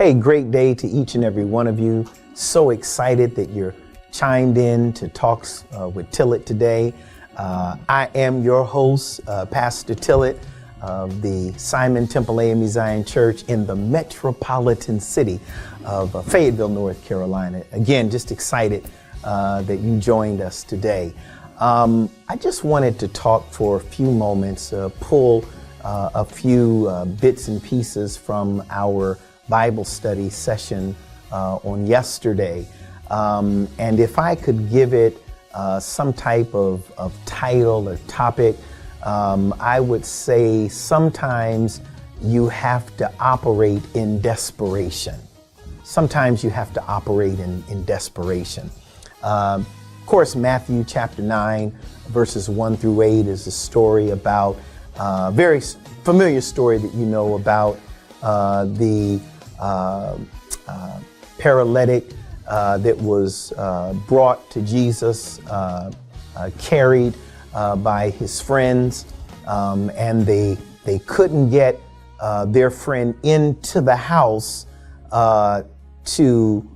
Hey, great day to each and every one of you. So excited that you're chimed in to Talks with Tillett today. I am your host, Pastor Tillett of the Simon Temple AME Zion Church in the metropolitan city of Fayetteville, North Carolina. Again, just excited that you joined us today. I just wanted to talk for a few moments, pull a few bits and pieces from our Bible study session on yesterday. And if I could give it some type of title or topic, I would say sometimes you have to operate in desperation. Sometimes you have to operate in desperation. Of course, Matthew chapter 9, verses 1 through 8 is a story about, very familiar story that you know about the paralytic that was brought to Jesus, carried by his friends, and they couldn't get their friend into the house to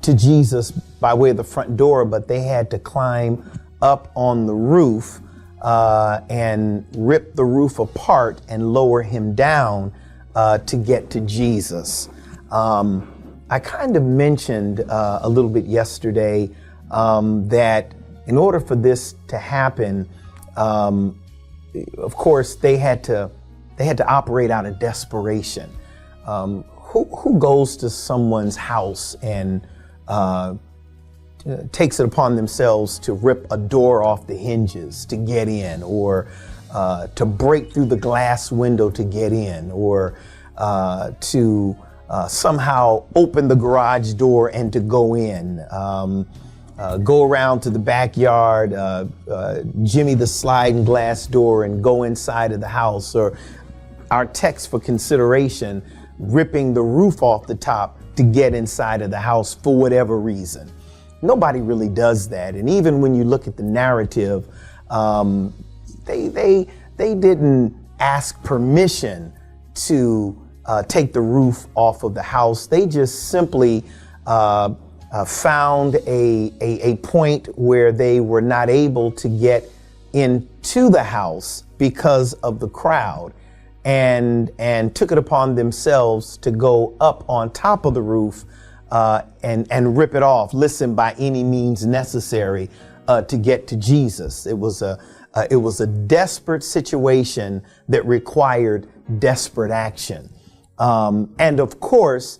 Jesus by way of the front door, but they had to climb up on the roof and rip the roof apart and lower him down to get to Jesus. I kind of mentioned a little bit yesterday that in order for this to happen, of course, they had to operate out of desperation. Who goes to someone's house and takes it upon themselves to rip a door off the hinges to get in, or to break through the glass window to get in, or to somehow open the garage door and to go in, go around to the backyard, jimmy the sliding glass door and go inside of the house, or our text for consideration, ripping the roof off the top to get inside of the house for whatever reason. Nobody really does that. And even when you look at the narrative, they didn't ask permission to take the roof off of the house. They just simply found a point where they were not able to get into the house because of the crowd, and took it upon themselves to go up on top of the roof and rip it off. Listen, by any means necessary to get to Jesus. It was a desperate situation that required desperate action. And of course,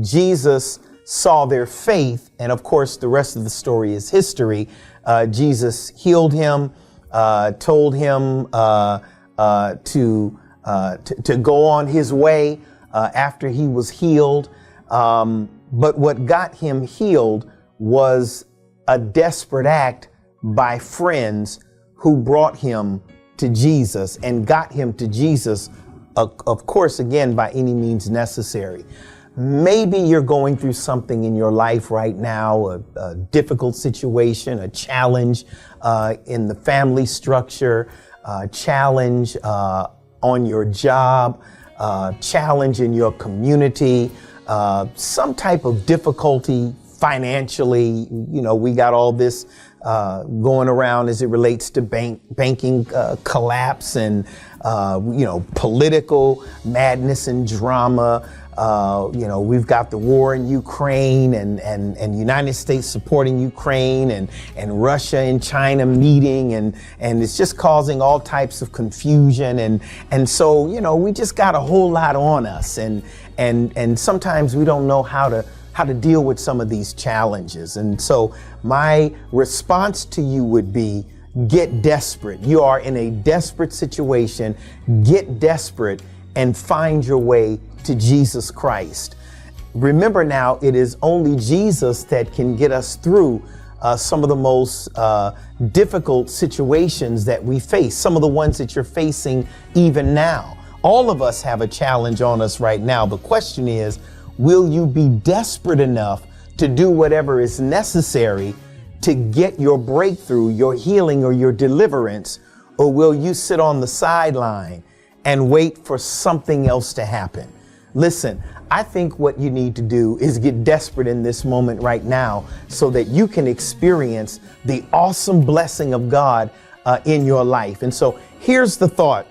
Jesus saw their faith, and of course, the rest of the story is history. Jesus healed him, told him to go on his way after he was healed. But what got him healed was a desperate act by friends who brought him to Jesus and got him to Jesus, of course, again, by any means necessary. Maybe you're going through something in your life right now, a difficult situation, a challenge in the family structure, challenge on your job, challenge in your community, some type of difficulty financially. You know, we got all this going around as it relates to banking collapse and, political madness and drama. We've got the war in Ukraine and United States supporting Ukraine and Russia and China meeting, and it's just causing all types of confusion. And so, we just got a whole lot on us, and sometimes we don't know how to deal with some of these challenges. And so my response to you would be, get desperate. You are in a desperate situation. Get desperate and find your way to Jesus Christ. Remember now, it is only Jesus that can get us through some of the most difficult situations that we face, some of the ones that you're facing even now. All of us have a challenge on us right now. The question is, will you be desperate enough to do whatever is necessary to get your breakthrough, your healing, or your deliverance? Or will you sit on the sideline and wait for something else to happen? Listen, I think what you need to do is get desperate in this moment right now so that you can experience the awesome blessing of God in your life. And so here's the thought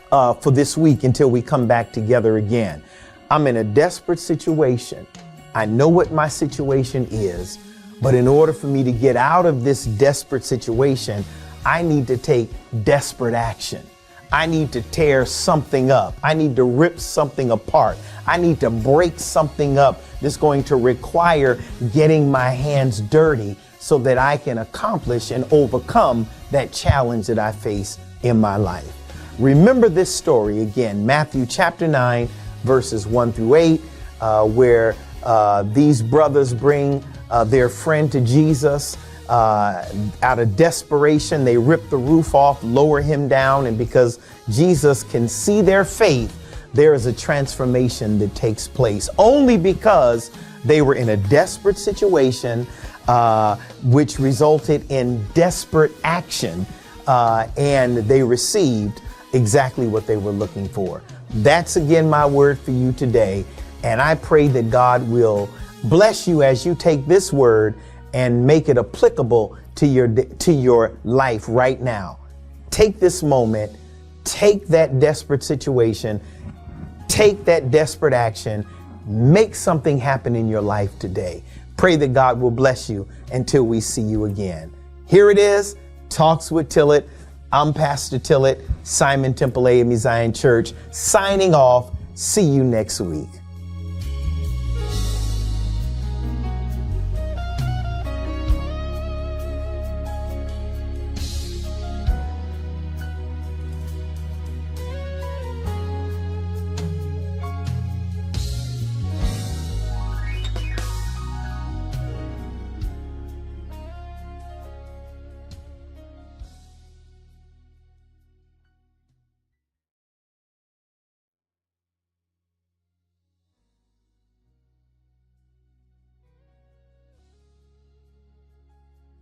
for this week until we come back together again. I'm in a desperate situation. I know what my situation is, but in order for me to get out of this desperate situation, I need to take desperate action. I need to tear something up. I need to rip something apart. I need to break something up that's going to require getting my hands dirty so that I can accomplish and overcome that challenge that I face in my life. Remember this story again, Matthew chapter 9, verses 1 through 8, where these brothers bring their friend to Jesus. Out of desperation, they rip the roof off, lower him down, and because Jesus can see their faith, there is a transformation that takes place only because they were in a desperate situation, which resulted in desperate action, and they received exactly what they were looking for. That's again my word for you today, and I pray that God will bless you as you take this word and make it applicable to your life right now. Take this moment, take that desperate situation, take that desperate action, make something happen in your life today. Pray that God will bless you until we see you again. Here it is, Talks with Tillett. I'm Pastor Tillett, Simon Temple AME Zion Church, signing off. See you next week.